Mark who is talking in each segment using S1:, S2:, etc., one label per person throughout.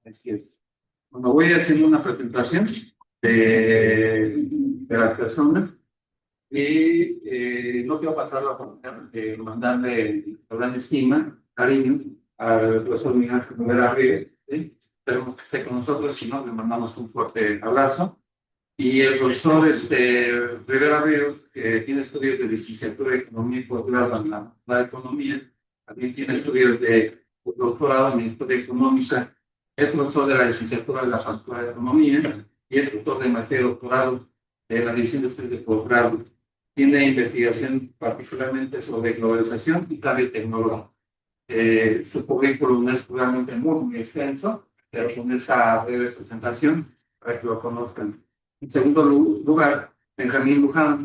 S1: Así es. Bueno, voy haciendo una presentación de las personas y no quiero pasar la oportunidad de mandarle gran estima, cariño al profesor Miguel Rivera Ríos, ¿sí? Esperemos que esté con nosotros, si no, le mandamos un fuerte abrazo. Y el profesor Rivera Ríos, que tiene estudios de licenciatura de Economía y posgrado en la Economía, también tiene estudios de doctorado en Historia Económica, es profesor de la licenciatura de la Facultad de Economía y es doctor de maestría y doctorado de la División de Estudios de Posgrado. Tiene investigación particularmente sobre globalización y cambio tecnológico. Su currículum es realmente muy extenso, pero con esa breve presentación para que lo conozcan. En segundo lugar, Benjamín Lujano,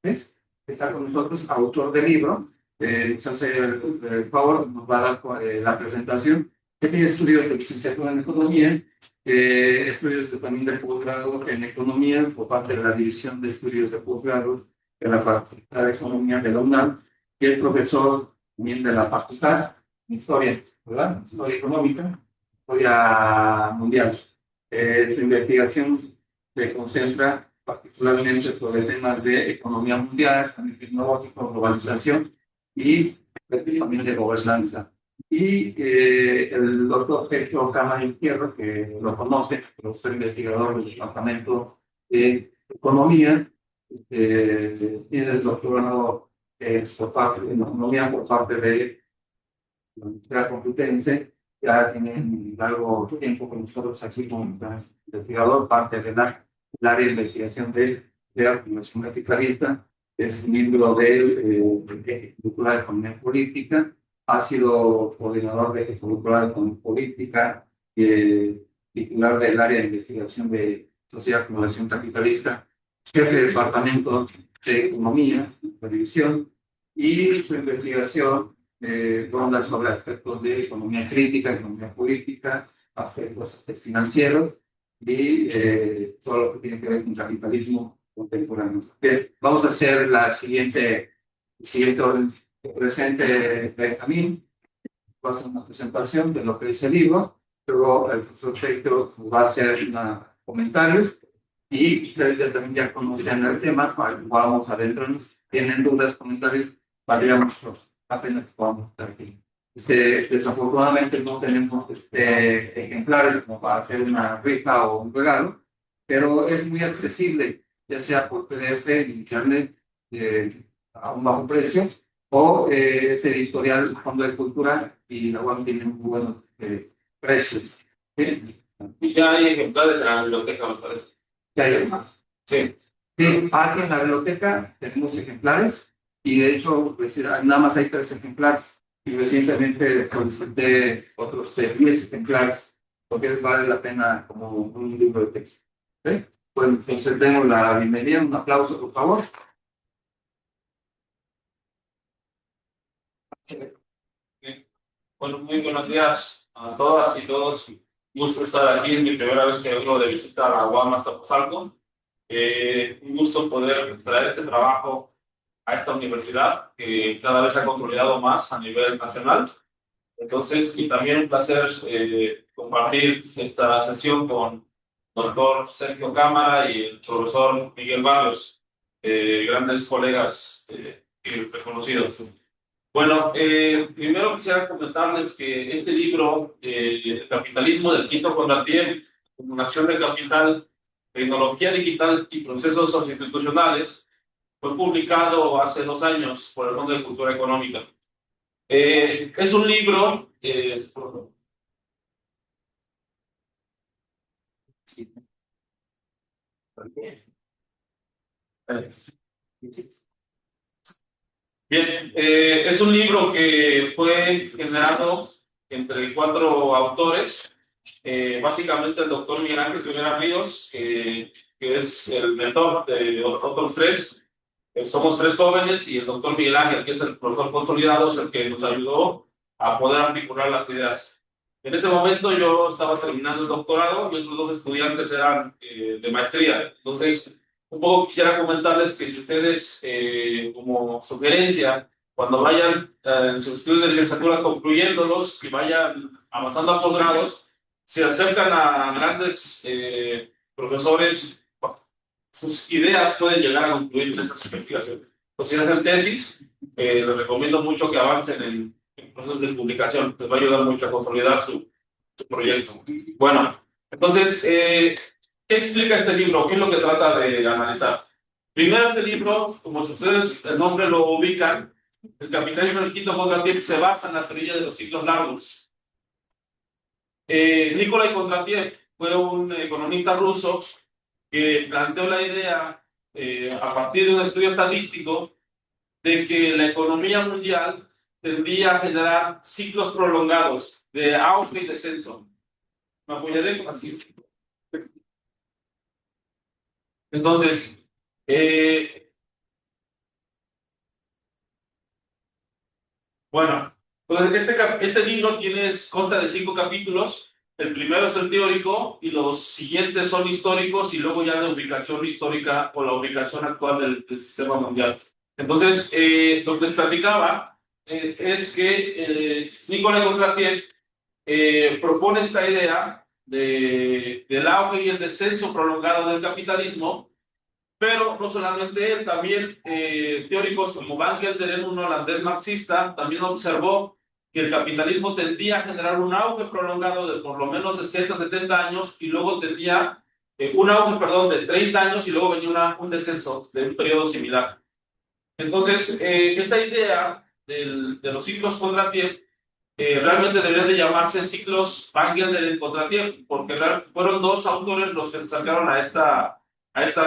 S1: ¿sí? Que está con nosotros, autor del libro. Nos hace el favor, nos va a dar la presentación. Que tiene estudios de licenciatura en Economía, estudios también de posgrado en Economía por parte de la División de Estudios de Posgrado de la Facultad de Economía de la UNAM, y es profesor también de la facultad, historia, ¿verdad? Historia económica, historia mundial. Su investigación se concentra particularmente sobre temas de economía mundial, cambio tecnológico, globalización y también de gobernanza. Y el doctor Sergio Cama Izquierdo, que lo conoce, profesor investigador del Departamento de Economía, tiene el doctorado por parte de economía por parte de la Universidad Complutense, ya tiene largo tiempo con nosotros aquí como investigador, parte del área de investigación de la Fundación Capitalista, es miembro del Ejecutivo Cultural de Economía Política, ha sido coordinador de Ejecutivo Cultural de Economía Política, titular del área de investigación de Sociedad de Acumulación Capitalista, jefe del Departamento de Economía, de División, y su investigación ronda sobre aspectos de economía crítica, economía política, aspectos financieros y todo lo que tiene que ver con capitalismo contemporáneo. Bien, vamos a hacer el siguiente orden presente Benjamín, va a hacer una presentación de lo que dice el libro, luego el profesor Pedro va a hacer unos comentarios y ustedes también ya conocen el tema, vamos a adentrarnos, tienen dudas, comentarios, valdríamos la pena que podamos estar aquí. Desafortunadamente no tenemos ejemplares como para hacer una rifa o un regalo, pero es muy accesible, ya sea por PDF en internet a un bajo precio o es editorial Fondo de Cultura y la UAM tiene muy buenos precios. ¿Sí?
S2: Y ya hay ejemplares en la biblioteca, me parece.
S1: ¿Qué hay más?
S2: Sí.
S1: Sí, así en la biblioteca tenemos ejemplares y de hecho pues, nada más hay 3 ejemplares y recientemente solicité otros 10 ejemplares porque vale la pena como un libro de texto. ¿Sí? Pues entonces demos la bienvenida, un aplauso por favor.
S2: Bueno, muy buenos días a todas y todos. Gusto estar aquí, es mi primera vez que vengo de visita a la UAM Azcapotzalco. Un gusto poder traer este trabajo a esta universidad que cada vez se ha consolidado más a nivel nacional. Entonces, y también un placer compartir esta sesión con el doctor Sergio Cámara y el profesor Miguel Barrios, grandes colegas y reconocidos. Bueno, primero quisiera comentarles que este libro, El capitalismo del quinto contrapié, acumulación de capital, tecnología digital y procesos socioinstitucionales, fue publicado hace 2 años por el Fondo de Cultura Económica. Es un libro. Sí. Bien, es un libro que fue generado entre 4 autores, básicamente el doctor Miguel Ángel Rivera Ríos, que es el mentor de otros 3. Somos 3 jóvenes y el doctor Miguel Ángel, que es el profesor consolidado, es el que nos ayudó a poder articular las ideas. En ese momento yo estaba terminando el doctorado y otros 2 estudiantes eran de maestría. Entonces, un poco quisiera comentarles que si ustedes, como sugerencia, cuando vayan en sus estudios de licenciatura concluyéndolos y vayan avanzando a posgrados, se acercan a grandes profesores, sus ideas pueden llegar a concluir en estas investigaciones. Entonces, si hacen tesis, les recomiendo mucho que avancen en procesos de publicación, les va a ayudar mucho a consolidar su proyecto. Bueno, entonces, ¿qué explica este libro? ¿Qué es lo que trata de analizar? Primero, este libro, como si ustedes el nombre lo ubican, el capitalismo del quinto Kondratiev se basa en la teoría de los ciclos largos. Nikolai Kondratiev fue un economista ruso que planteó la idea, a partir de un estudio estadístico, de que la economía mundial tendría a generar ciclos prolongados de auge y descenso. Me apoyaré con así. Entonces, bueno, pues este libro consta de 5 capítulos. El primero es el teórico y los siguientes son históricos y luego ya la ubicación histórica o la ubicación actual del sistema mundial. Entonces, lo que les platicaba es que Nikolai Kondratiev propone esta idea del auge y el descenso prolongado del capitalismo, pero no solamente él, también teóricos como Van Gelderen, un holandés marxista, también observó que el capitalismo tendía a generar un auge prolongado de por lo menos 60, 70 años y luego tendía un auge, perdón, de 30 años y luego venía un descenso de un periodo similar. Entonces, esta idea de los ciclos Kondratiev realmente deberían de llamarse ciclos Van Gelderen-Kondratiev, porque fueron 2 autores los que sacaron a esta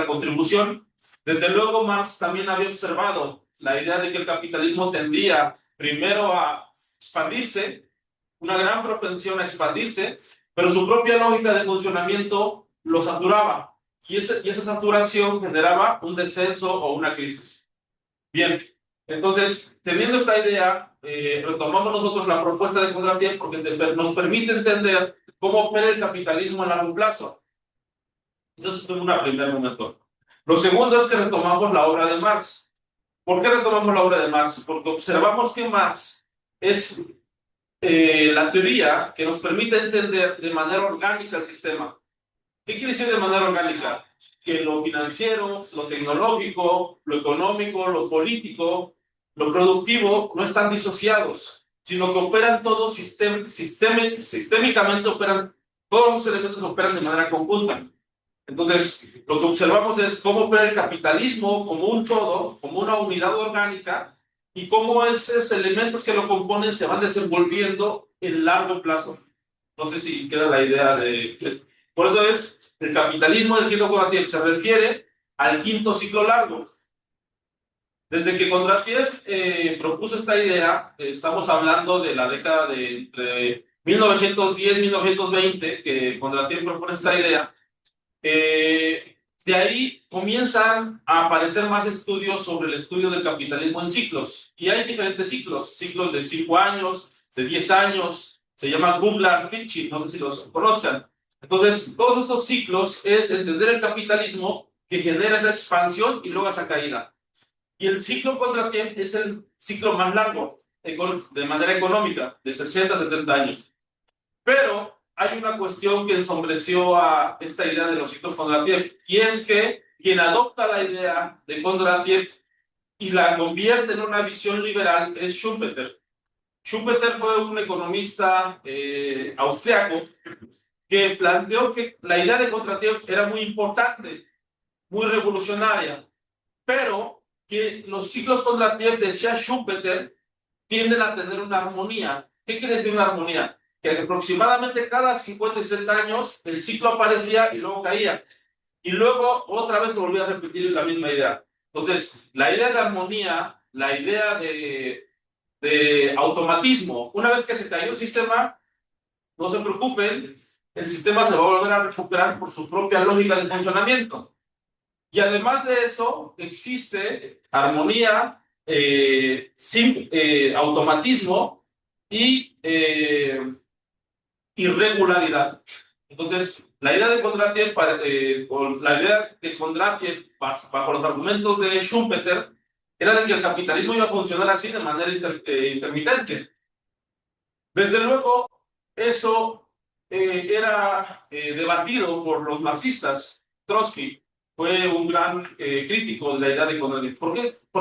S2: contribución. Desde luego, Marx también había observado la idea de que el capitalismo tendía primero a expandirse, una gran propensión a expandirse, pero su propia lógica de funcionamiento lo saturaba, y esa saturación generaba un descenso o una crisis. Bien, entonces, teniendo esta idea, retomamos nosotros la propuesta de Kondratiev porque nos permite entender cómo opera el capitalismo a largo plazo. Eso es un primer momento. Lo segundo es que retomamos la obra de Marx. ¿Por qué retomamos la obra de Marx? Porque observamos que Marx es la teoría que nos permite entender de manera orgánica el sistema. ¿Qué quiere decir de manera orgánica? Que lo financiero, lo tecnológico, lo económico, lo político, lo productivo no están disociados, sino que operan todos sistémicamente, todos los elementos operan de manera conjunta. Entonces, lo que observamos es cómo opera el capitalismo como un todo, como una unidad orgánica, y cómo esos elementos que lo componen se van desenvolviendo en largo plazo. No sé si queda la idea por eso es el capitalismo del quinto Kondratiev se refiere al quinto ciclo largo. Desde que Kondratiev propuso esta idea, estamos hablando de la década de entre 1910 y 1920, que Kondratiev propone esta idea. De ahí comienzan a aparecer más estudios sobre el estudio del capitalismo en ciclos. Y hay diferentes ciclos, ciclos de 5 años, de 10 años, se llaman Kugler-Ritchie, no sé si los conozcan. Entonces, todos estos ciclos es entender el capitalismo que genera esa expansión y luego esa caída. Y el ciclo Kondratiev es el ciclo más largo, de manera económica, de 60 a 70 años. Pero hay una cuestión que ensombreció a esta idea de los ciclos Kondratiev, y es que quien adopta la idea de Kondratiev y la convierte en una visión liberal es Schumpeter. Schumpeter fue un economista austriaco que planteó que la idea de Kondratiev era muy importante, muy revolucionaria, pero que los ciclos Kondratiev, decía Schumpeter, tienden a tener una armonía. ¿Qué quiere decir una armonía? Que aproximadamente cada 50 y 60 años el ciclo aparecía y luego caía. Y luego otra vez se volvía a repetir la misma idea. Entonces, la idea de armonía, la idea de automatismo, una vez que se cayó el sistema, no se preocupen, el sistema se va a volver a recuperar por su propia lógica de funcionamiento. Y además de eso, existe armonía, sin automatismo y irregularidad. Entonces, la idea de Kondratiev, bajo los argumentos de Schumpeter, era de que el capitalismo iba a funcionar así de manera intermitente. Desde luego, eso era debatido por los marxistas. Trotsky fue un gran crítico de la idea de economía. ¿Por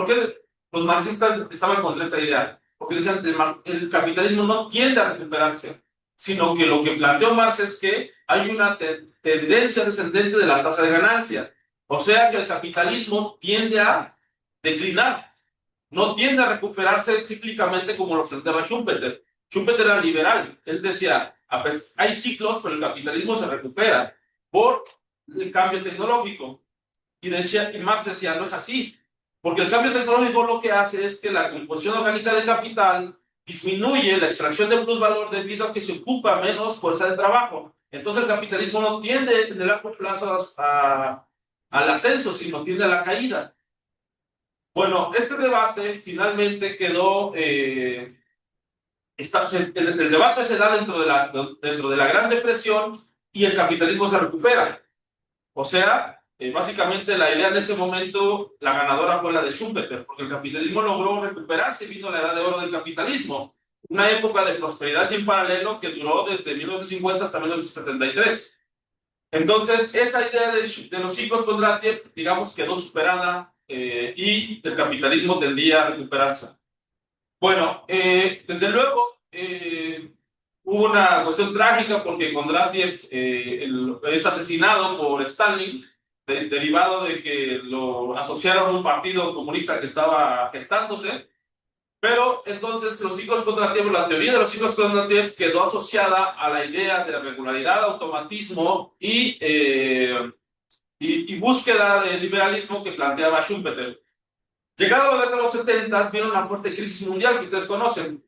S2: qué los marxistas estaban contra esta idea? Porque decían que el capitalismo no tiende a recuperarse, sino que lo que planteó Marx es que hay una tendencia descendente de la tasa de ganancia. O sea que el capitalismo tiende a declinar, no tiende a recuperarse cíclicamente como lo planteaba Schumpeter. Schumpeter era liberal. Él decía, hay ciclos, pero el capitalismo se recupera por el cambio tecnológico. Y Marx decía, no es así, porque el cambio tecnológico lo que hace es que la composición orgánica del capital disminuye la extracción de plusvalor debido a que se ocupa menos fuerza de trabajo. Entonces el capitalismo no tiende en el largo plazo al ascenso, sino tiende a la caída. Bueno, este debate finalmente quedó, el debate se da dentro de la Gran Depresión y el capitalismo se recupera. O sea, básicamente la idea en ese momento, la ganadora fue la de Schumpeter, porque el capitalismo logró recuperarse, vino la edad de oro del capitalismo, una época de prosperidad sin paralelo que duró desde 1950 hasta 1973. Entonces, esa idea de los ciclos Kondratiev, digamos, quedó superada y el capitalismo tendía a recuperarse. Bueno, desde luego, hubo una cuestión trágica porque Kondratiev es asesinado por Stalin, derivado de que lo asociaron a un partido comunista que estaba gestándose. Pero entonces los ciclos Kondratiev, la teoría de los ciclos Kondratiev quedó asociada a la idea de regularidad, automatismo y búsqueda de liberalismo que planteaba Schumpeter. Llegado a la década de los 70, vino una fuerte crisis mundial que ustedes conocen.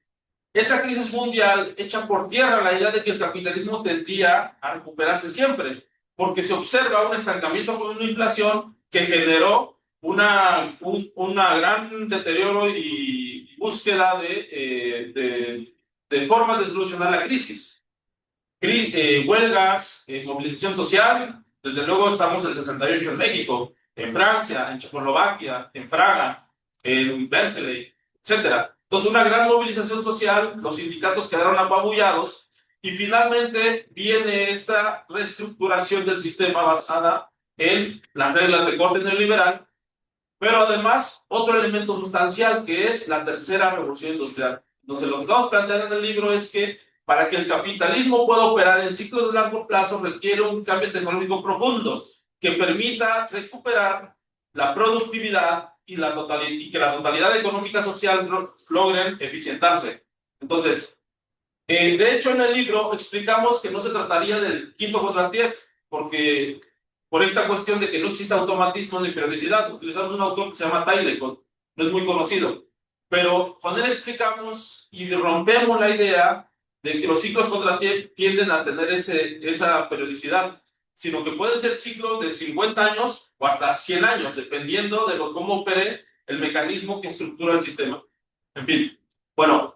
S2: Esa crisis mundial echa por tierra la idea de que el capitalismo tendría a recuperarse siempre, porque se observa un estancamiento con una inflación que generó una gran deterioro y búsqueda de formas de solucionar la crisis. Huelgas, movilización social, desde luego estamos en el 68 en México, en Francia, en Checoslovaquia, en Praga, en Berkeley, etcétera. Entonces, una gran movilización social, los sindicatos quedaron apabullados y finalmente viene esta reestructuración del sistema basada en las reglas de corte neoliberal, pero además otro elemento sustancial que es la tercera revolución industrial. Entonces, lo que estamos planteando en el libro es que para que el capitalismo pueda operar en ciclos de largo plazo requiere un cambio tecnológico profundo que permita recuperar la productividad y que la totalidad económica social logren eficientarse. Entonces, de hecho, en el libro explicamos que no se trataría del quinto Kondratiev, porque por esta cuestión de que no existe automatismo ni periodicidad, utilizamos un autor que se llama Tylecott, no es muy conocido, pero con él explicamos y rompemos la idea de que los ciclos Kondratiev tienden a tener esa periodicidad, sino que pueden ser ciclos de 50 años o hasta 100 años, dependiendo de cómo opere el mecanismo que estructura el sistema. En fin, bueno.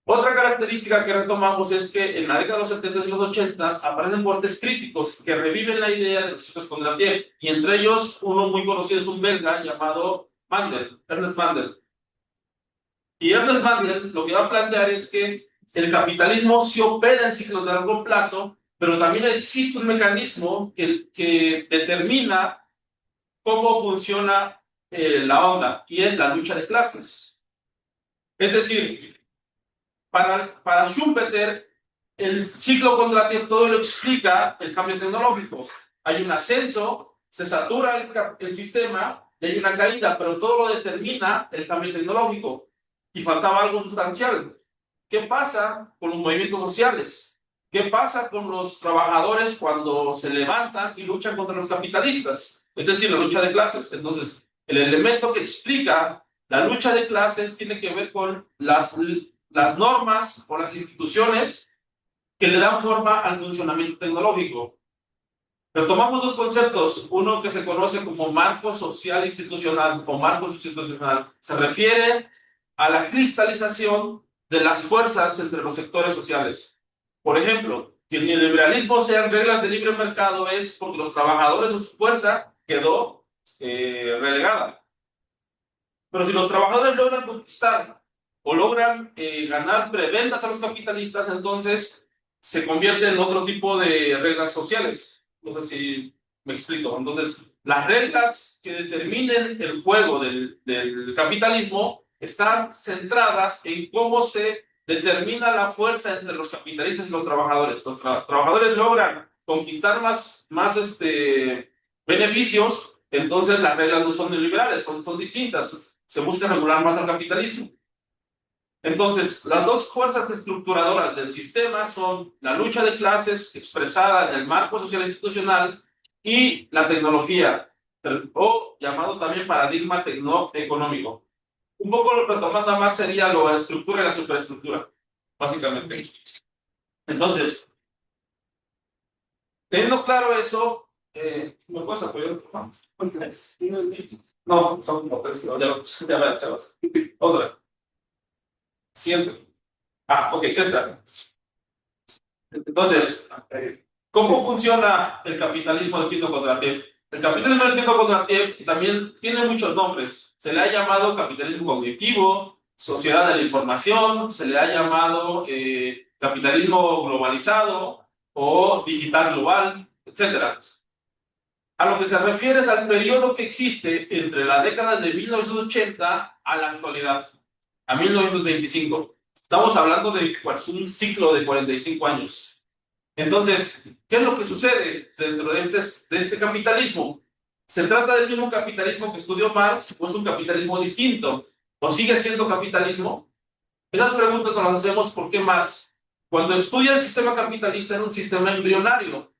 S2: Otra característica que retomamos es que en la década de los 70 y los 80 aparecen fuertes críticos que reviven la idea de los ciclos Kondratiev, y entre ellos uno muy conocido es un belga llamado Mandel, Ernest Mandel. Y Ernest Mandel lo que va a plantear es que el capitalismo sí opera en ciclos de largo plazo, pero también existe un mecanismo que determina cómo funciona la onda, y es la lucha de clases. Es decir, para Schumpeter, el ciclo Kondratiev todo lo explica el cambio tecnológico. Hay un ascenso, se satura el sistema y hay una caída, pero todo lo determina el cambio tecnológico. Y faltaba algo sustancial. ¿Qué pasa con los movimientos sociales? ¿Qué pasa con los trabajadores cuando se levantan y luchan contra los capitalistas? Es decir, la lucha de clases. Entonces, el elemento que explica la lucha de clases tiene que ver con las normas o las instituciones que le dan forma al funcionamiento tecnológico. Pero tomamos dos conceptos, uno que se conoce como marco social institucional o marco institucional, se refiere a la cristalización de las fuerzas entre los sectores sociales. Por ejemplo, que el neoliberalismo sean reglas de libre mercado es porque los trabajadores o su fuerza quedó relegada. Pero si los trabajadores logran conquistar o logran ganar prebendas a los capitalistas, entonces se convierte en otro tipo de reglas sociales. No sé si me explico. Entonces, las reglas que determinen el juego del capitalismo están centradas en cómo se determina la fuerza entre los capitalistas y los trabajadores. Los trabajadores logran conquistar más beneficios, entonces las reglas no son neoliberales, son distintas. Se busca regular más al capitalismo. Entonces, las dos fuerzas estructuradoras del sistema son la lucha de clases expresada en el marco social institucional y la tecnología, o llamado también paradigma tecnoeconómico. Un poco retomando más sería la estructura y la superestructura, básicamente. Entonces, teniendo claro eso, ¿me puedes apoyar? No, son como tres, ya me Sebas. Otra. Siguiente. Ok, esta. Entonces, ¿cómo funciona el capitalismo del quinto contratiempo? El capitalismo del quinto contratiempo también tiene muchos nombres. Se le ha llamado capitalismo cognitivo, sociedad de la información, se le ha llamado capitalismo globalizado o digital global, etc. A lo que se refiere es al periodo que existe entre la década de 1980 a la actualidad, a 1925. Estamos hablando de un ciclo de 45 años. Entonces, ¿qué es lo que sucede dentro de este capitalismo? ¿Se trata del mismo capitalismo que estudió Marx o es un capitalismo distinto? ¿O sigue siendo capitalismo? Esas preguntas nos las hacemos porque Marx, cuando estudia el sistema capitalista, era un sistema embrionario.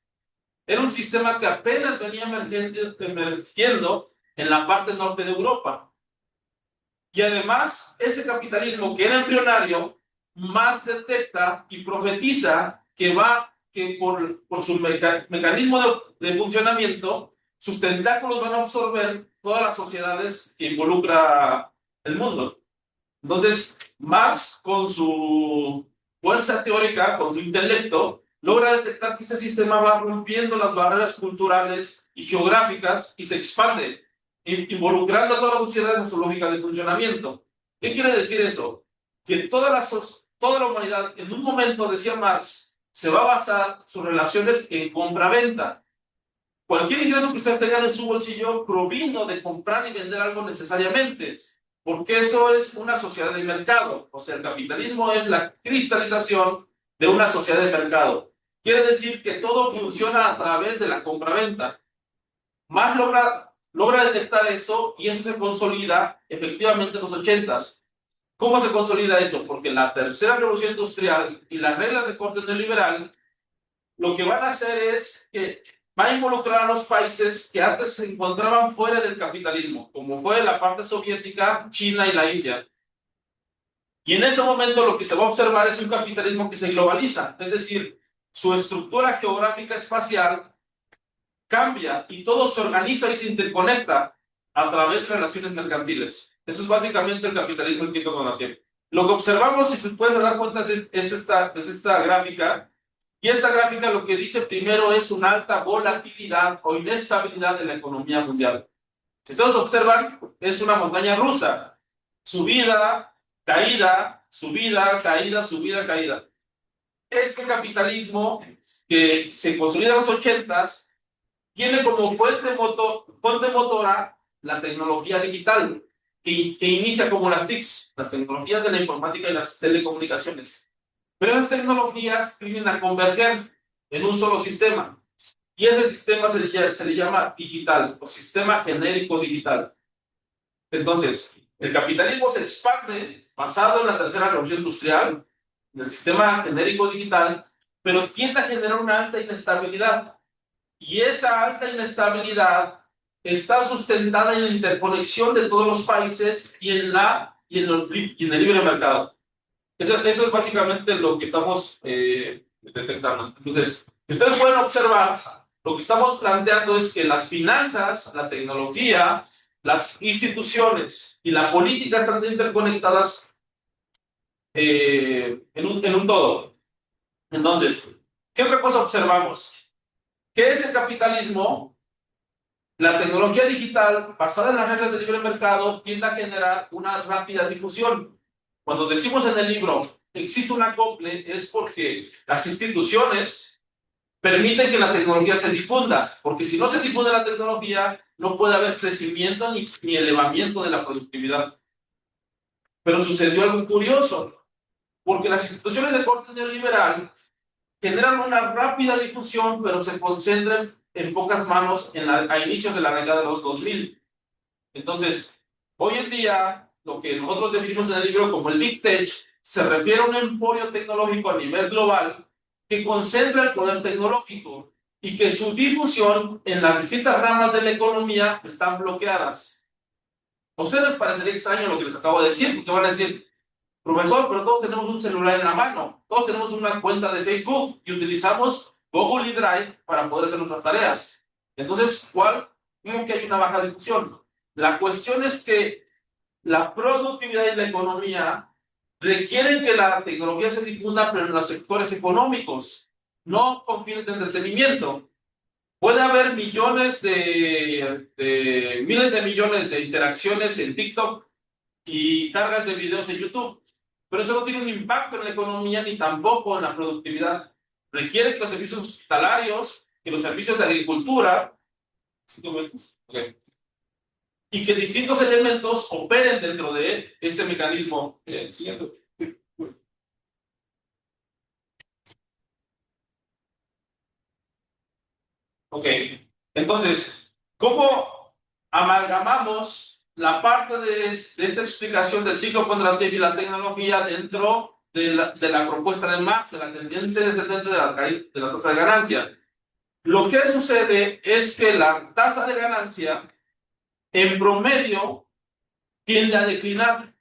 S2: Era un sistema que apenas venía emergiendo en la parte norte de Europa. Y además, ese capitalismo que era embrionario, Marx detecta y profetiza que por su mecanismo de funcionamiento, sus tentáculos van a absorber todas las sociedades que involucra el mundo. Entonces, Marx, con su fuerza teórica, con su intelecto, logra detectar que este sistema va rompiendo las barreras culturales y geográficas y se expande, involucrando a todas las sociedades en su lógica de funcionamiento. ¿Qué quiere decir eso? Que toda la humanidad, en un momento, decía Marx, se va a basar sus relaciones en compra-venta. Cualquier ingreso que ustedes tengan en su bolsillo provino de comprar y vender algo necesariamente, porque eso es una sociedad de mercado. O sea, el capitalismo es la cristalización de una sociedad de mercado. Quiere decir que todo funciona a través de la compra-venta. Marx logra detectar eso y eso se consolida efectivamente en los 80s. ¿Cómo se consolida eso? Porque la tercera revolución industrial y las reglas de corte neoliberal lo que van a hacer es que va a involucrar a los países que antes se encontraban fuera del capitalismo, como fue la parte soviética, China y la India. Y en ese momento lo que se va a observar es un capitalismo que se globaliza, es decir, su estructura geográfica espacial cambia y todo se organiza y se interconecta a través de relaciones mercantiles. Eso es básicamente el capitalismo en quinto contratiempo. Lo que observamos, si se pueden dar cuenta, es esta gráfica. Y esta gráfica lo que dice primero es una alta volatilidad o inestabilidad de la economía mundial. Si ustedes observan, es una montaña rusa. Subida, caída, subida, caída, subida, caída. Este capitalismo que se consolida en los 80s tiene como fuente motora la tecnología digital, que inicia como las TICs, las tecnologías de la informática y las telecomunicaciones. Pero esas tecnologías tienden a converger en un solo sistema. Y ese sistema se le llama digital o sistema genérico digital. Entonces, el capitalismo se expande basado en la tercera revolución industrial, en el sistema genérico digital, pero tiende a generar una alta inestabilidad. Y esa alta inestabilidad está sustentada en la interconexión de todos los países y en el libre mercado. Eso es básicamente lo que estamos detectando. Entonces, si ustedes pueden observar, lo que estamos planteando es que las finanzas, la tecnología, las instituciones y la política están interconectadas en un todo. Entonces, ¿qué otra cosa observamos? ¿Qué es el capitalismo? La tecnología digital, basada en las reglas del libre mercado, tiende a generar una rápida difusión. Cuando decimos en el libro, existe un acople, es porque las instituciones permiten que la tecnología se difunda, porque si no se difunde la tecnología, no puede haber crecimiento ni elevamiento de la productividad. Pero sucedió algo curioso, porque las instituciones de corte neoliberal generan una rápida difusión, pero se concentran en pocas manos a inicios de la década de los 2000. Entonces, hoy en día, lo que nosotros definimos en el libro como el Big Tech se refiere a un emporio tecnológico a nivel global que concentra el poder tecnológico y que su difusión en las distintas ramas de la economía están bloqueadas. A ustedes les parecería extraño lo que les acabo de decir, porque van a decir, profesor, pero todos tenemos un celular en la mano, todos tenemos una cuenta de Facebook y utilizamos Google y Drive para poder hacer nuestras tareas. Entonces, ¿cómo que hay una baja difusión? La cuestión es que la productividad y la economía requieren que la tecnología se difunda, pero en los sectores económicos, no con fines de entretenimiento. Puede haber miles de millones de interacciones en TikTok y cargas de videos en YouTube, pero eso no tiene un impacto en la economía ni tampoco en la productividad. Requiere que los servicios hospitalarios, que los servicios de agricultura, okay, y que distintos elementos operen dentro de este mecanismo. Siguiente. Ok, entonces, ¿cómo amalgamamos la parte de esta explicación del ciclo contractivo y la tecnología dentro de la propuesta de Marx, de la tendencia descendente de la tasa de ganancia? Lo que sucede es que la tasa de ganancia en promedio tiende a declinar,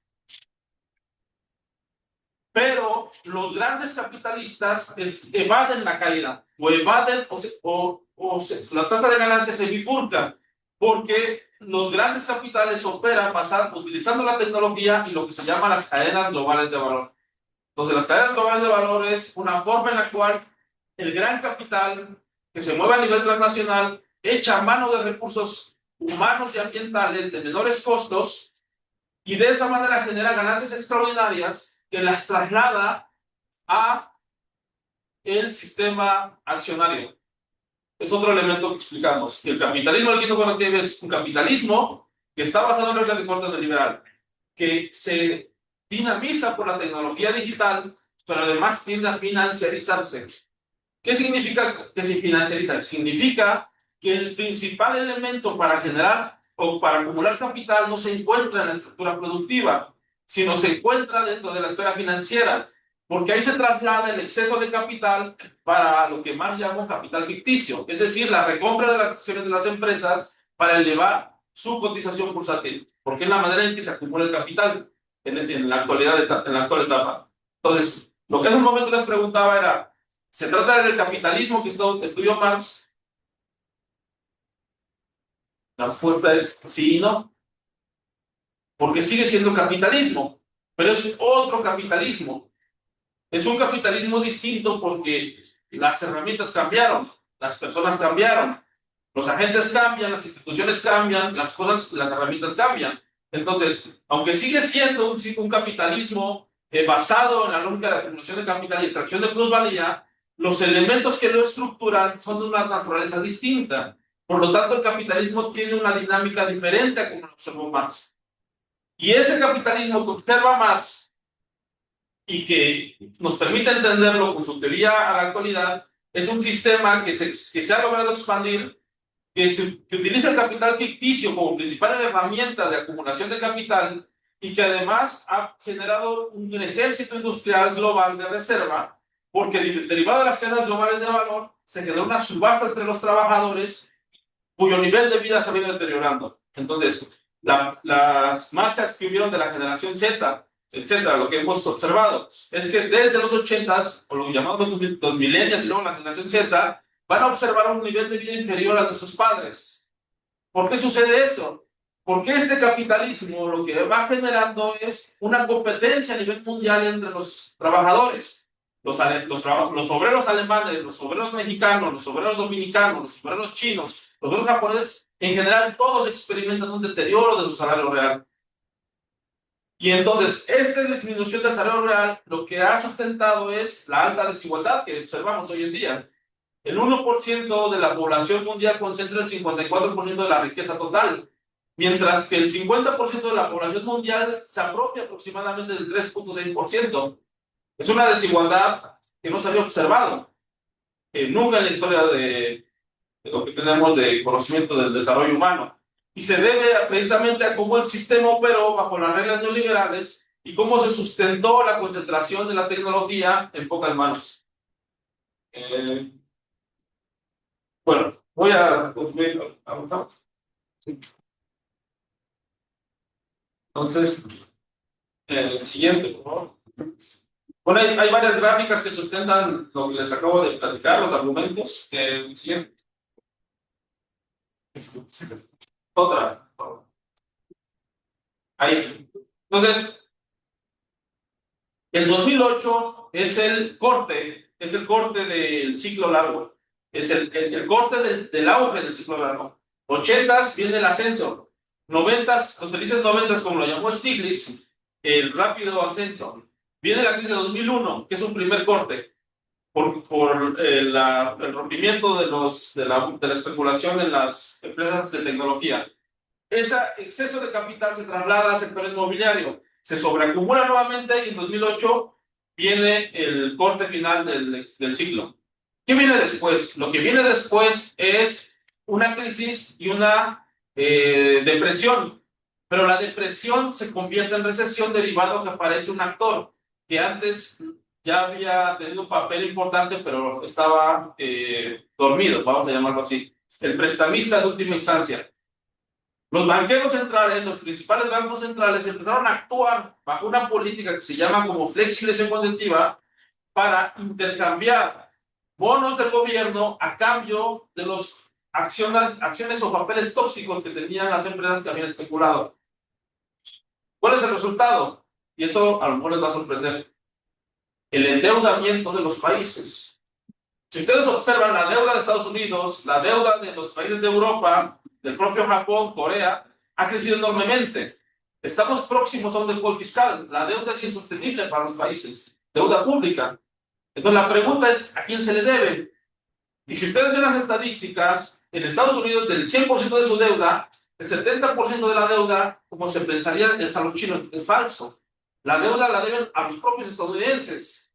S2: pero los grandes capitalistas evaden la caída o evaden la tasa de ganancia se bifurca porque los grandes capitales operan utilizando la tecnología y lo que se llama las cadenas globales de valor. Entonces, las cadenas globales de valor es una forma en la cual el gran capital que se mueve a nivel transnacional echa mano de recursos humanos y ambientales de menores costos y de esa manera genera ganancias extraordinarias que las traslada a el sistema accionario. Es otro elemento que explicamos. El capitalismo del quinto cuantitativo es un capitalismo que está basado en reglas de corte liberal, que se dinamiza por la tecnología digital, pero además tiende a financiarizarse. ¿Qué significa que se financiariza? Significa que el principal elemento para generar o para acumular capital no se encuentra en la estructura productiva, sino se encuentra dentro de la esfera financiera, porque ahí se traslada el exceso de capital para lo que más llamo capital ficticio, es decir, la recompra de las acciones de las empresas para elevar su cotización bursátil, porque es la manera en que se acumula el capital en la actualidad, en la actual etapa. Entonces, lo que hace un momento les preguntaba era, ¿se trata del capitalismo que estudió Marx? La respuesta es sí y no, porque sigue siendo capitalismo, pero es otro capitalismo. Es un capitalismo distinto porque las herramientas cambiaron, las personas cambiaron, los agentes cambian, las instituciones cambian, las herramientas cambian. Entonces, aunque sigue siendo un capitalismo basado en la lógica de acumulación de capital y extracción de plusvalía, los elementos que lo estructuran son de una naturaleza distinta. Por lo tanto, el capitalismo tiene una dinámica diferente a como lo observó Marx. Y ese capitalismo que observa Marx y que nos permite entenderlo con su teoría a la actualidad, es un sistema que se ha logrado expandir, que utiliza el capital ficticio como principal herramienta de acumulación de capital y que además ha generado un ejército industrial global de reserva, porque derivado de las cadenas globales de valor, se generó una subasta entre los trabajadores cuyo nivel de vida se ha venido deteriorando. Entonces, las marchas que hubieron de la generación Z, etcétera, lo que hemos observado es que desde los 80s, o los llamados los millennials y luego la generación Z, van a observar un nivel de vida inferior al de sus padres. ¿Por qué sucede eso? Porque este capitalismo lo que va generando es una competencia a nivel mundial entre los trabajadores. los obreros alemanes, los obreros mexicanos, los obreros dominicanos, los obreros chinos, los obreros japoneses, en general todos experimentan un deterioro de su salario real. Y entonces, esta disminución del salario real lo que ha sustentado es la alta desigualdad que observamos hoy en día. El 1% de la población mundial concentra el 54% de la riqueza total, mientras que el 50% de la población mundial se apropia aproximadamente del 3.6%. Es una desigualdad que no se había observado nunca en la historia de lo que tenemos de conocimiento del desarrollo humano. Y se debe precisamente a cómo el sistema operó bajo las reglas neoliberales y cómo se sustentó la concentración de la tecnología en pocas manos. Bueno, voy a concluir. Entonces, el siguiente, por favor. Bueno, hay varias gráficas que sustentan lo que les acabo de platicar, los argumentos. El siguiente. Otra. Ahí. Entonces, el 2008 es el corte del ciclo largo. Es el corte del auge del ciclo largo. 80s viene el ascenso. 90s, los felices 90s, como lo llamó Stiglitz, el rápido ascenso. Viene la crisis de 2001, que es un primer corte, por el rompimiento de la especulación en las empresas de tecnología. Ese exceso de capital se traslada al sector inmobiliario, se sobreacumula nuevamente y en 2008 viene el corte final del ciclo. ¿Qué viene después? Lo que viene después es una crisis y una depresión, pero la depresión se convierte en recesión derivado que aparece un actor que antes ya había tenido un papel importante, pero estaba dormido, vamos a llamarlo así, el prestamista de última instancia. Los banqueros centrales, los principales bancos centrales empezaron a actuar bajo una política que se llama como flexibilización cuantitativa para intercambiar bonos del gobierno a cambio de los acciones o papeles tóxicos que tenían las empresas que habían especulado. ¿Cuál es el resultado? Y eso a lo mejor les va a sorprender. El endeudamiento de los países. Si ustedes observan la deuda de Estados Unidos, la deuda de los países de Europa, del propio Japón, Corea, ha crecido enormemente. Estamos próximos a un default fiscal. La deuda es insostenible para los países. Deuda pública. Entonces la pregunta es, ¿a quién se le debe? Y si ustedes ven las estadísticas, en Estados Unidos del 100% de su deuda, el 70% de la deuda, como se pensaría, es a los chinos. Es falso. La deuda la deben a los propios estadounidenses.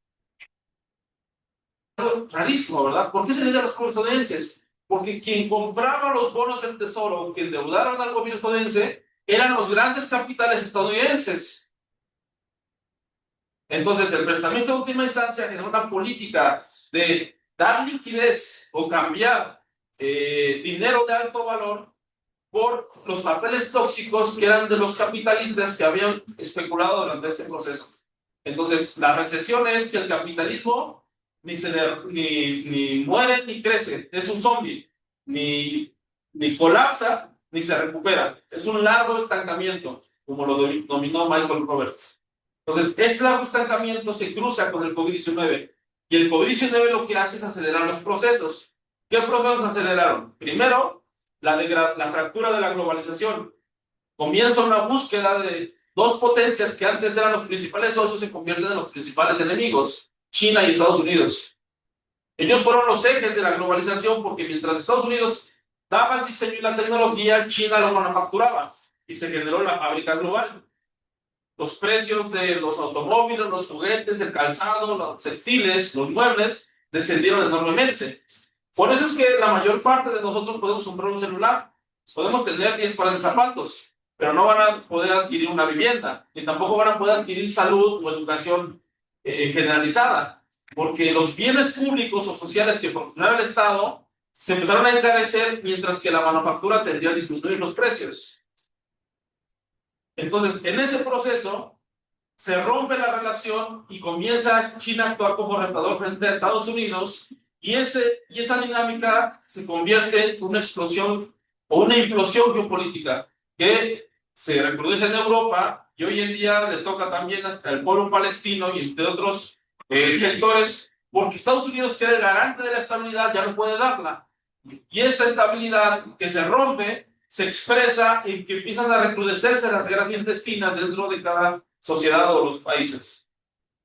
S2: Rarísimo, ¿verdad? ¿Por qué se le debe a los propios estadounidenses? Porque quien compraba los bonos del tesoro que endeudaron al gobierno estadounidense eran los grandes capitales estadounidenses. Entonces, el prestamista de última instancia genera una política de dar liquidez o cambiar dinero de alto valor por los papeles tóxicos que eran de los capitalistas que habían especulado durante este proceso. Entonces, la recesión es que el capitalismo ni muere ni crece, es un zombie, ni colapsa ni se recupera, es un largo estancamiento, como lo dominó Michael Roberts. Entonces, este largo estancamiento se cruza con el COVID-19 y el COVID-19 lo que hace es acelerar los procesos. ¿Qué procesos aceleraron? Primero, la fractura de la globalización. Comienza una búsqueda de dos potencias que antes eran los principales socios, se convierten en los principales enemigos. China y Estados Unidos. Ellos fueron los ejes de la globalización porque mientras Estados Unidos daba el diseño y la tecnología, China lo manufacturaba y se generó la fábrica global. Los precios de los automóviles, los juguetes, el calzado, los textiles, los muebles descendieron enormemente. Por eso es que la mayor parte de nosotros podemos comprar un celular, podemos tener 10 pares de zapatos, pero no van a poder adquirir una vivienda, ni tampoco van a poder adquirir salud o educación generalizada, porque los bienes públicos o sociales que proporcionaba el Estado se empezaron a encarecer mientras que la manufactura tendía a disminuir los precios. Entonces, en ese proceso se rompe la relación y comienza China a actuar como retador frente a Estados Unidos y esa dinámica se convierte en una explosión o una implosión geopolítica que se reproduce en Europa y hoy en día le toca también al pueblo palestino y entre otros sectores, porque Estados Unidos, que era el garante de la estabilidad, ya no puede darla. Y esa estabilidad que se rompe se expresa en que empiezan a recrudecerse las guerras intestinas dentro de cada sociedad o los países.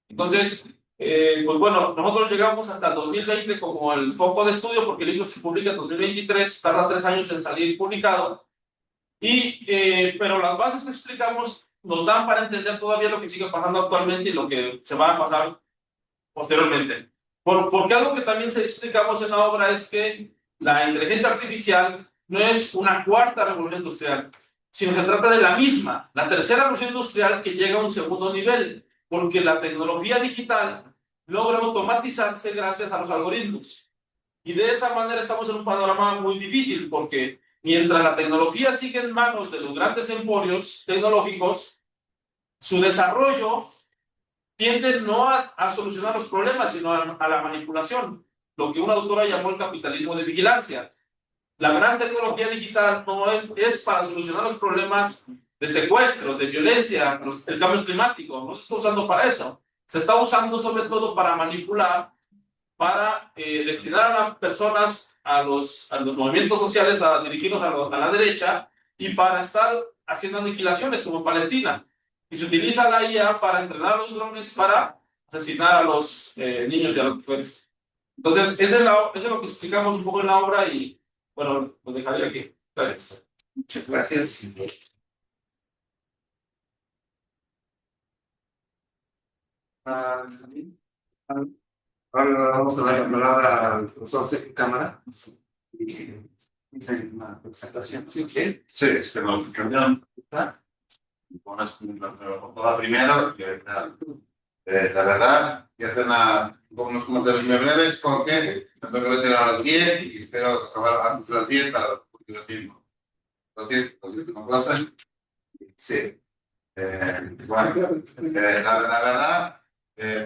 S2: Entonces, pues bueno, nosotros llegamos hasta el 2020 como el foco de estudio, porque el libro se publica en 2023, tarda 3 años en salir publicado, pero las bases que explicamos nos dan para entender todavía lo que sigue pasando actualmente y lo que se va a pasar posteriormente. Porque algo que también se explicamos en la obra es que la inteligencia artificial no es una cuarta revolución industrial, sino que trata de la misma, la tercera revolución industrial que llega a un segundo nivel, porque la tecnología digital logra automatizarse gracias a los algoritmos. Y de esa manera estamos en un panorama muy difícil, porque mientras la tecnología sigue en manos de los grandes emporios tecnológicos, su desarrollo tiende no a solucionar los problemas, sino a la manipulación, lo que una autora llamó el capitalismo de vigilancia. La gran tecnología digital no es para solucionar los problemas de secuestros, de violencia, el cambio climático, no se está usando para eso. Se está usando sobre todo para manipular, para destinar a las personas, a los movimientos sociales, a dirigirnos a la derecha y para estar haciendo aniquilaciones como en Palestina. Y se utiliza la IA para entrenar a los drones para asesinar a los niños y a las mujeres. Entonces, eso es lo que explicamos un poco en la obra y, bueno, lo dejaré aquí. Gracias.
S1: Muchas gracias. Ahora vamos a dar la palabra al profesor Sergio Cámara. Y una presentación. ¿Sí? ¿Qué?
S3: Sí, es que no, la primera, la verdad, y hacer unos comentarios muy breves porque me tengo que retirar a las 10 y espero acabar antes de las 10 para un poquito de tiempo. ¿Los 10 ¿me pasan? Sí. Bueno, la verdad,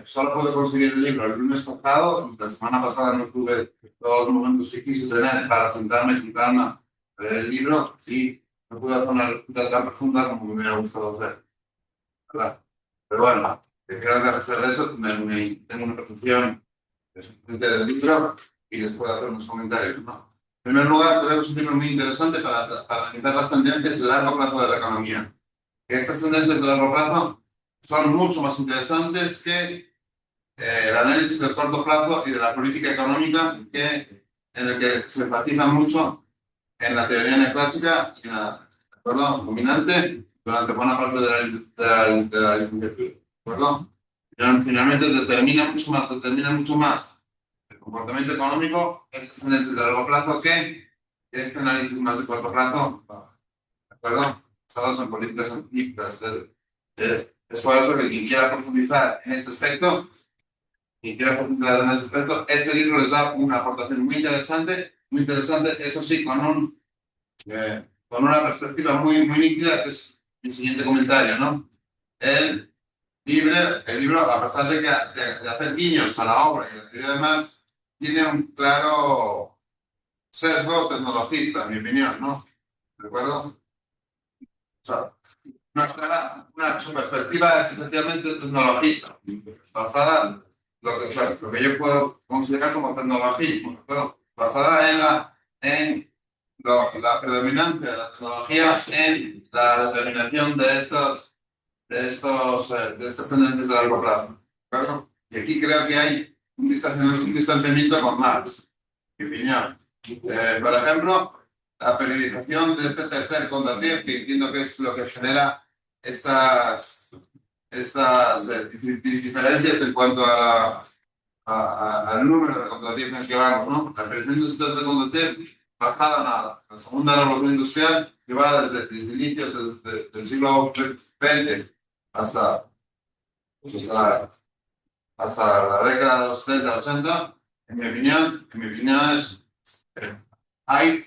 S3: solo pude conseguir el libro el lunes pasado. La semana pasada no tuve todos los momentos que quise tener para sentarme y quitarme a leer el libro y no pude hacer una lectura tan profunda como me hubiera gustado hacer, ¿verdad? Pero bueno, creo que a pesar de eso tengo una percepción suficiente del libro y les puedo hacer unos comentarios, ¿no? En primer lugar, creo que es un libro muy interesante para analizar las tendencias de largo plazo de la economía. Estas tendencias de largo plazo son mucho más interesantes que el análisis del corto plazo y de la política económica, en el que se enfatiza mucho en la teoría neoclásica y en la dominante durante buena parte de la licenciatura. ¿De acuerdo? Finalmente determina mucho más el comportamiento económico en estas tendencias de largo plazo que este análisis más de corto plazo. ¿De acuerdo? Basados en políticas científicas. Es por eso que quien quiera profundizar en este aspecto, ese libro les da una aportación muy interesante, eso sí, con una perspectiva muy nítida, que es mi siguiente comentario, ¿no? El libro, a pesar de hacer guiños a la obra y a la teoría demás, tiene un claro sesgo tecnologista, en mi opinión, ¿no? ¿De acuerdo? O sea, su perspectiva es esencialmente tecnologista, basada en lo que yo puedo considerar como tecnologismo, pero basada en la predominancia de la tecnología en la determinación de estas tendencias de largo plazo. ¿De y aquí creo que hay un distanciamiento con Marx, en mi opinión. Por ejemplo, la periodización de este tercer contratiempo, que entiendo que es lo que genera estas diferencias en cuanto al número de contratiempos que vamos, ¿no? La periodización de este tercer contratiempo basada en la segunda revolución industrial, que va desde inicios del siglo XX hasta la década de los 70-80, en mi opinión es hay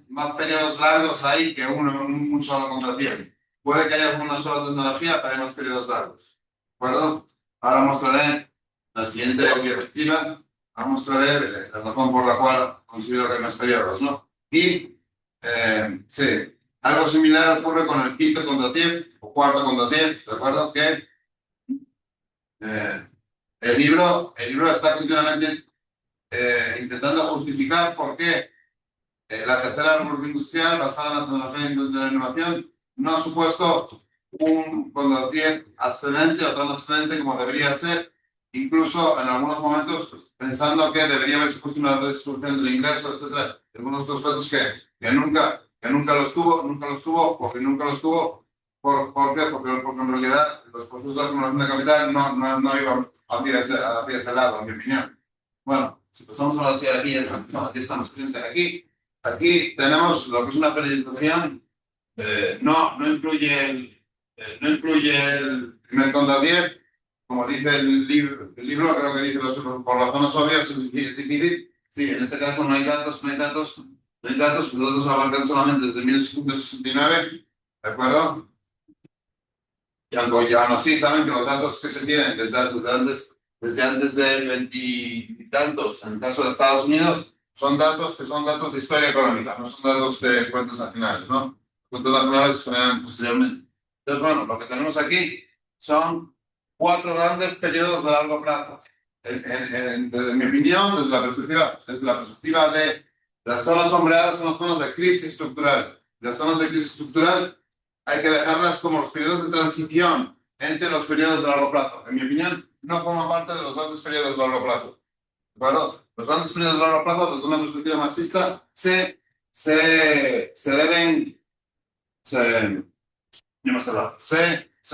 S3: más periodos largos ahí que un solo contratiempo. Puede que haya una sola tecnología, pero hay más periodos largos. ¿De acuerdo? Ahora mostraré la siguiente diapositiva. Ahora mostraré la razón por la cual considero que hay más periodos, ¿no? Y, sí, algo similar ocurre con el quinto contratiempo o cuarto contratiempo, ¿de acuerdo? Que el libro está continuamente intentando justificar por qué la tercera revolución industrial basada en la tecnología de la innovación no ha supuesto un conducir ascendente o tan ascendente como debería ser, incluso en algunos momentos pensando que debería haber supuesto una redistribución del ingreso, etcétera. Algunos de los aspectos que nunca los tuvo, porque nunca los tuvo. ¿Por qué? Porque en realidad los procesos de acumulación de capital no iban hacia ese lado, en mi opinión. Bueno, si pasamos a la siguiente, aquí estamos, aquí tenemos lo que es una periodización, no incluye el primer contra 10, como dice el libro, creo que dice por razones obvias es difícil. Sí, en este caso no hay datos, nosotros abarcan solamente desde 1869, ¿de acuerdo? Y aún así saben que los datos que se tienen desde antes del 20 y tantos, en el caso de Estados Unidos, son datos de historia económica, no son datos de cuentas nacionales, ¿no? Cuentas nacionales se generan posteriormente. Entonces, bueno, lo que tenemos aquí son 4 grandes periodos de largo plazo. Desde mi opinión, desde la perspectiva de las zonas sombreadas, son las zonas de crisis estructural. Las zonas de crisis estructural hay que dejarlas como los periodos de transición entre los periodos de largo plazo. En mi opinión, no forman parte de los grandes periodos de largo plazo. ¿De acuerdo? Los grandes periodos de largo plazo, desde una perspectiva marxista, se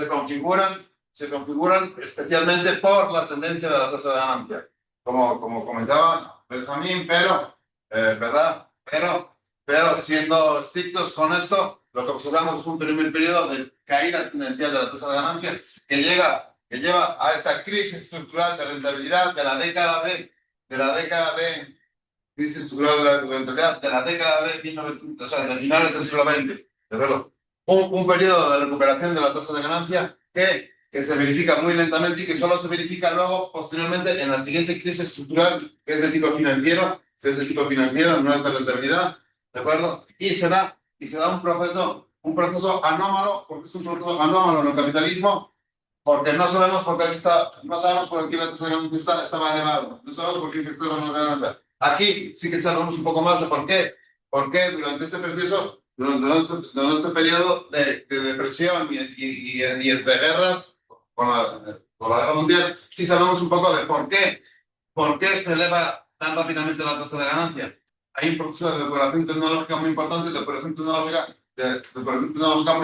S3: configuran especialmente por la tendencia de la tasa de ganancia. Como comentaba Benjamín, ¿verdad? Pero siendo estrictos con esto, lo que observamos es un primer periodo de caída tendencial de la tasa de ganancia que lleva a esta crisis estructural de rentabilidad de la década de crisis estructural de la rentabilidad de la década de 1900, o sea, de finales del siglo XX, ¿de acuerdo? Un periodo de recuperación de la tasa de ganancia que se verifica muy lentamente y que solo se verifica luego, posteriormente, en la siguiente crisis estructural, que es de tipo financiero, no es de rentabilidad, ¿de acuerdo? Y se da un proceso anómalo, porque es un proceso anómalo en el capitalismo, porque no sabemos por qué la tasa de ganancia estaba elevada, no sabemos por qué el sector no ganancia. Aquí sí que sabemos un poco más de por qué durante este proceso, durante este periodo de depresión y entre guerras, con la guerra mundial, sí sabemos un poco de por qué se eleva tan rápidamente la tasa de ganancia. Hay un proceso de depuración tecnológica muy importante, muy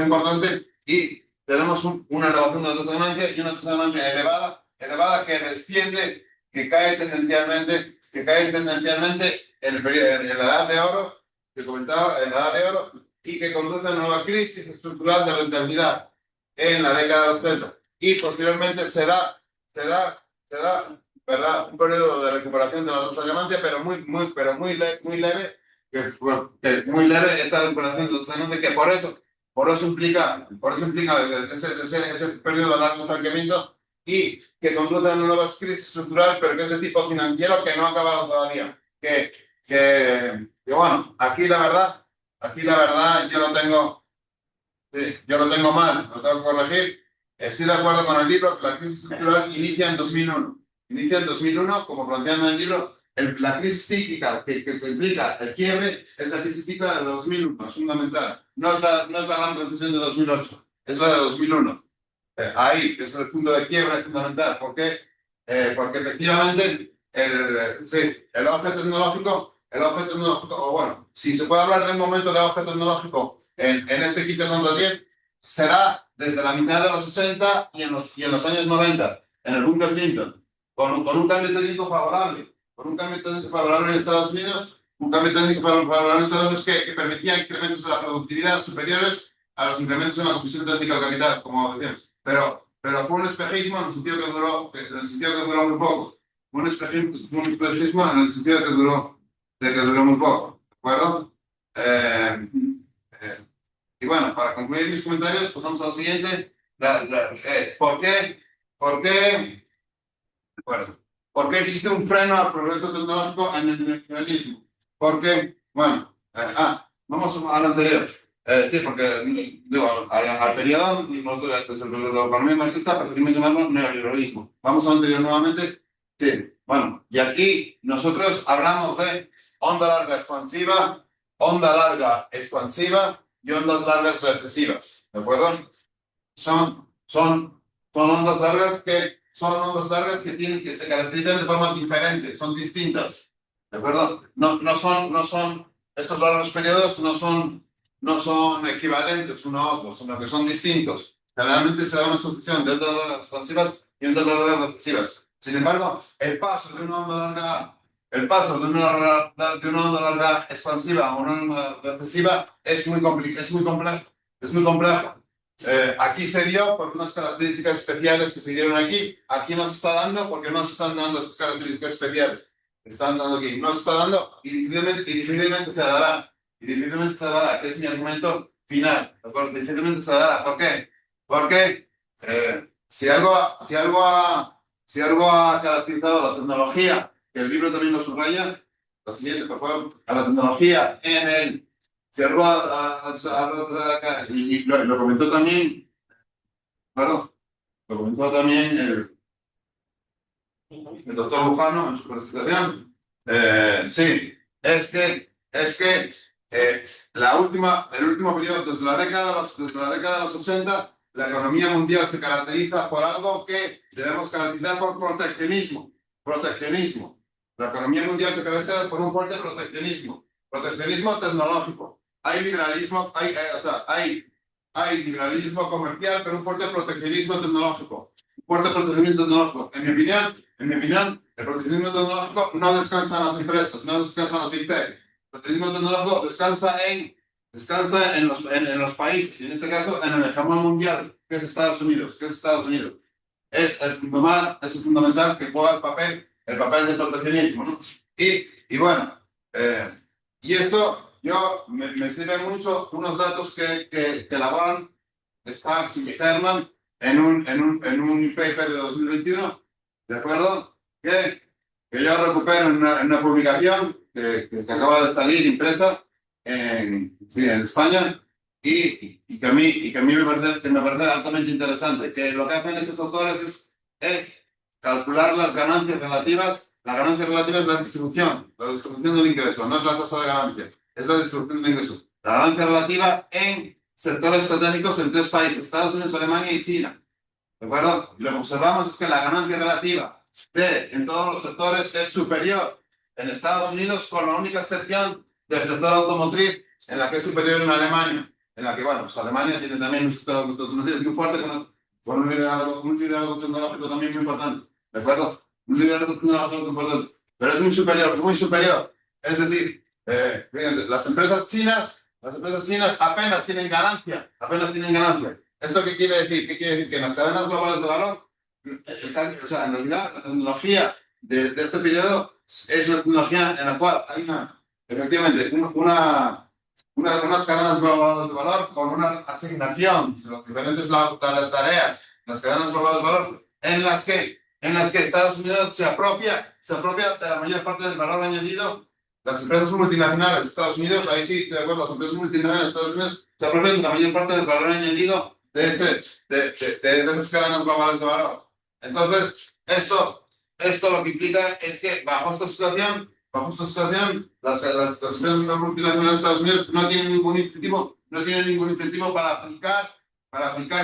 S3: importante, y tenemos una elevación de la tasa de ganancia y una tasa de ganancia elevada que desciende, que cae tendencialmente en la edad de oro, que comentaba, en la edad de oro, y que conduce a una nueva crisis estructural de rentabilidad en la década de los 30. Y posteriormente se da, ¿verdad? Un periodo de recuperación de la tasa de ganancia, pero muy leve, que muy leve esta recuperación de la tasa de ganancia, que por eso implica ese periodo de largo estancamiento y que conduce a una nueva crisis estructural, pero que es de tipo financiero que no ha acabado todavía. Que bueno, aquí la verdad yo lo tengo mal, lo tengo que corregir. Estoy de acuerdo con el libro que la crisis estructural inicia en 2001. Como plantean en el libro, la crisis típica que implica el quiebre es la crisis típica de 2001, es fundamental. No es la gran recesión de 2008, es la de 2001. Ahí es el punto de quiebre fundamental. ¿Por qué? Porque efectivamente el auge tecnológico, o bueno, si se puede hablar de un momento de auge tecnológico en este quinto contra 10, será desde la mitad de los 80 y en los años 90, en el boom del Clinton, con un cambio técnico favorable, en Estados Unidos, un cambio técnico favorable en Estados Unidos que permitía incrementos de la productividad superiores a los incrementos en la composición técnica del capital, como decíamos. Pero fue un espejismo en el sentido que duró muy poco. Un espejismo en el sentido de que duró muy poco. ¿De acuerdo? Y bueno, para concluir mis comentarios, pasamos a lo siguiente. ¿Por qué? De acuerdo. ¿Por qué existe un freno al progreso tecnológico en el neoliberalismo? Porque, bueno, vamos al anterior. Sí, porque digo, al periodo, nosotros desde la economía marxista preferimos llamarlo neoliberalismo. Vamos a anterior nuevamente. Sí, bueno, y aquí nosotros hablamos de onda larga expansiva, onda larga expansiva y ondas largas recesivas, ¿de acuerdo? Son ondas largas que tienen que se caracterizan de forma diferente, son distintas, ¿de acuerdo? No son estos largos periodos no son equivalentes uno a otro, sino que son distintos. Generalmente se da una sucesión de ondas largas expansivas y ondas largas recesivas. Sin embargo, el paso de una onda larga expansiva a una onda recesiva es muy complejo. Es muy complejo. Aquí se dio por unas características especiales que se dieron aquí. Aquí no se está dando porque no se están dando estas características especiales. Se están dando aquí. No se está dando y difícilmente se dará. Y difícilmente se dará, que es mi argumento final. ¿De acuerdo? Difícilmente se dará. ¿Por qué? Porque si algo ha caracterizado la tecnología, que el libro también lo subraya, lo siguiente, por favor, a la tecnología en el si algo y lo comentó también, perdón, lo comentó también el doctor Lujano en su presentación. Sí, es que el último periodo, desde la década de los 80, la economía mundial se caracteriza por algo que debemos caracterizar por proteccionismo. Proteccionismo. La economía mundial se caracteriza por un fuerte proteccionismo. Proteccionismo tecnológico. Hay liberalismo, hay liberalismo comercial, pero un fuerte proteccionismo tecnológico. Un fuerte proteccionismo tecnológico. En mi opinión, el proteccionismo tecnológico no descansa en las empresas, no descansa en los Big Tech. El proteccionismo tecnológico descansa en los países, y en este caso en el hegemón mundial, que es Estados Unidos. Es el fundamental que juega el papel de proteccionismo, ¿no? Y bueno, y esto me sirve mucho unos datos que elaboran Starks y Herman en un paper de 2021, ¿de acuerdo? Que yo recupero en una publicación que acaba de salir impresa en España y que a mí me parece altamente interesante, que lo que hacen estos autores es calcular las ganancias relativas. La ganancia relativa es la distribución del ingreso, no es la tasa de ganancia, es la distribución del ingreso. La ganancia relativa en sectores estratégicos en 3 países, Estados Unidos, Alemania y China. ¿De acuerdo? Y lo que observamos es que la ganancia relativa en todos los sectores es superior en Estados Unidos, con la única excepción del sector automotriz, en la que es superior en Alemania. En la que, bueno, pues Alemania tiene también un sector automotriz muy fuerte, con un liderazgo tecnológico también muy importante. ¿De acuerdo? Un liderazgo tecnológico muy importante. Pero es muy superior. Es decir, fíjense, las empresas chinas apenas tienen ganancia. ¿Esto qué quiere decir? Que en las cadenas globales de valor, o sea, en realidad, la tecnología de este periodo es una tecnología en la cual hay efectivamente, unas cadenas globales de valor con una asignación de las diferentes tareas, las cadenas globales de valor, en las que Estados Unidos se apropia de la mayor parte del valor añadido. Las empresas multinacionales de Estados Unidos, ahí sí, estoy de acuerdo, las empresas multinacionales de Estados Unidos se apropian de la mayor parte del valor añadido de esas cadenas globales de valor. Entonces, esto lo que implica es que bajo esta situación, las empresas multinacionales de Estados Unidos no tienen ningún incentivo para aplicar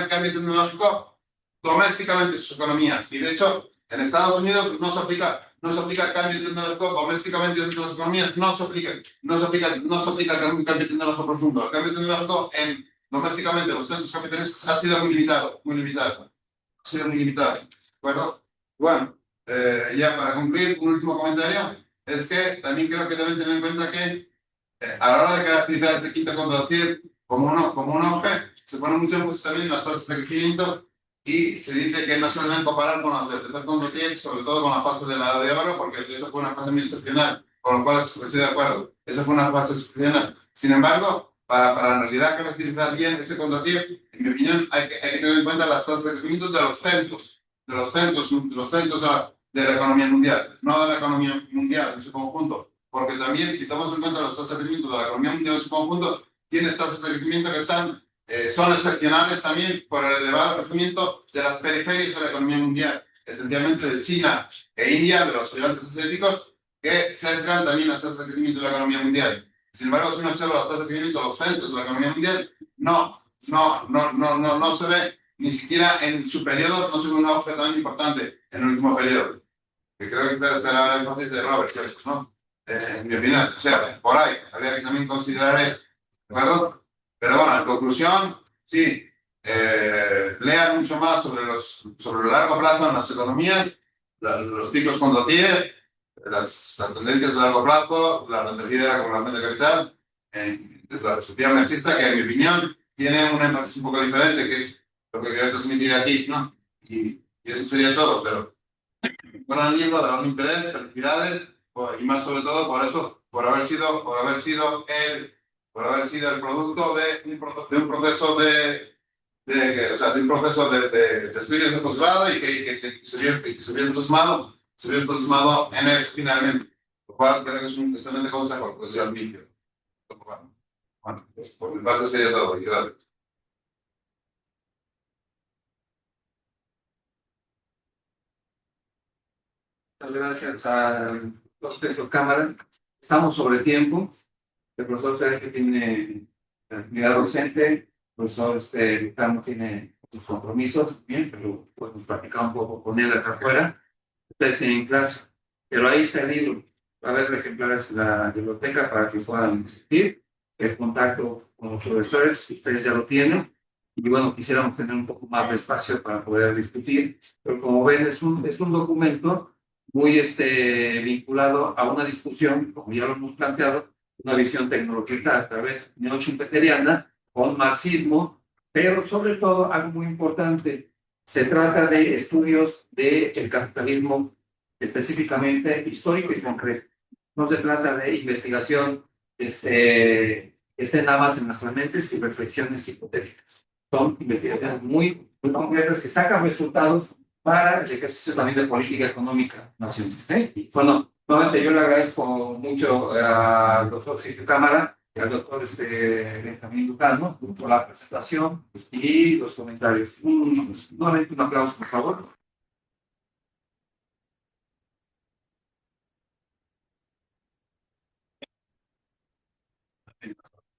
S3: cambio tecnológico domésticamente en sus economías. Y de hecho, en Estados Unidos no se aplica el cambio tecnológico domésticamente dentro de las economías, no se aplica el cambio tecnológico profundo. El cambio tecnológico domésticamente en los centros capitalistas ha sido muy limitado. ¿De acuerdo? Bueno, ya para cumplir, un último comentario, es que también creo que deben tener en cuenta que a la hora de caracterizar este quinto contratiempo como un auge, se pone mucho énfasis también en las tasas de crecimiento y se dice que no se deben comparar con las del tercer contratiempo, sobre todo con la fase de la edad de oro, porque eso fue una fase muy excepcional, con lo cual estoy de acuerdo, eso fue una fase excepcional. Sin embargo, para en realidad caracterizar bien ese contratiempo, en mi opinión, hay que tener en cuenta las tasas de crecimiento de los centros de la economía mundial, no de la economía mundial en su conjunto, porque también si tomamos en cuenta las tasas de crecimiento de la economía mundial en su conjunto, tienes tasas de crecimiento que son excepcionales también por el elevado crecimiento de las periferias de la economía mundial, esencialmente de China e India, de los gigantes asiáticos, que sesgan también las tasas de crecimiento de la economía mundial. Sin embargo, si uno observa las tasas de crecimiento de los centros de la economía mundial, no se ve ni siquiera en su periodo, no se ve un auge tan importante en el último periodo. Que creo que será el énfasis de Robert, ¿no? En mi opinión, o sea, por ahí habría que también considerar eso, ¿de acuerdo? Pero bueno, en conclusión, sí, lean mucho más sobre el largo plazo en las economías, los ciclos con Dotier, las tendencias de largo plazo, la rentabilidad de la acumulación de capital, desde la perspectiva marxista, que en mi opinión tiene un énfasis un poco diferente, que es lo que quería transmitir aquí, ¿no? Y eso sería todo, pero bueno, el libro de gran interés, felicidades, y más sobre todo por eso, por haber sido el producto de un proceso de estudios de posgrado y que se vio plasmado en eso finalmente, lo cual creo que es un excelente consejo, pues yo admito. Bueno, pues por mi parte sería todo, y gracias.
S1: Muchas gracias a los de la Cámara. Estamos sobre tiempo. El profesor Sergio tiene actividad docente, el profesor Lucano tiene sus compromisos, bien, pero podemos platicar un poco con él acá afuera. Ustedes tienen clase, pero ahí está el libro. Va a haber ejemplares en la biblioteca para que puedan discutir. El contacto con los profesores, ustedes ya lo tienen. Y bueno, quisiéramos tener un poco más de espacio para poder discutir. Pero como ven, es un documento muy vinculado a una discusión, como ya lo hemos planteado, una visión tecnológica a través neoschumpeteriana con marxismo, pero sobre todo algo muy importante, se trata de estudios del capitalismo específicamente histórico y concreto. No se trata de investigación nada más en nuestras mentes y reflexiones hipotéticas. Son investigaciones muy concretas que sacan resultados para el ejercicio también de política económica nacional. Bueno, nuevamente yo le agradezco mucho al doctor Sergio Cámara y al doctor Benjamín Lucano por la presentación y los comentarios. Nuevamente un aplauso, por favor.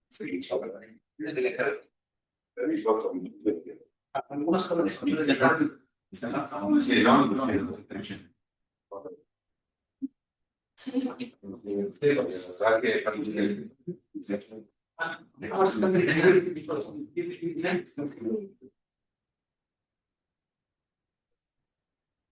S1: Sí, algunas cosas de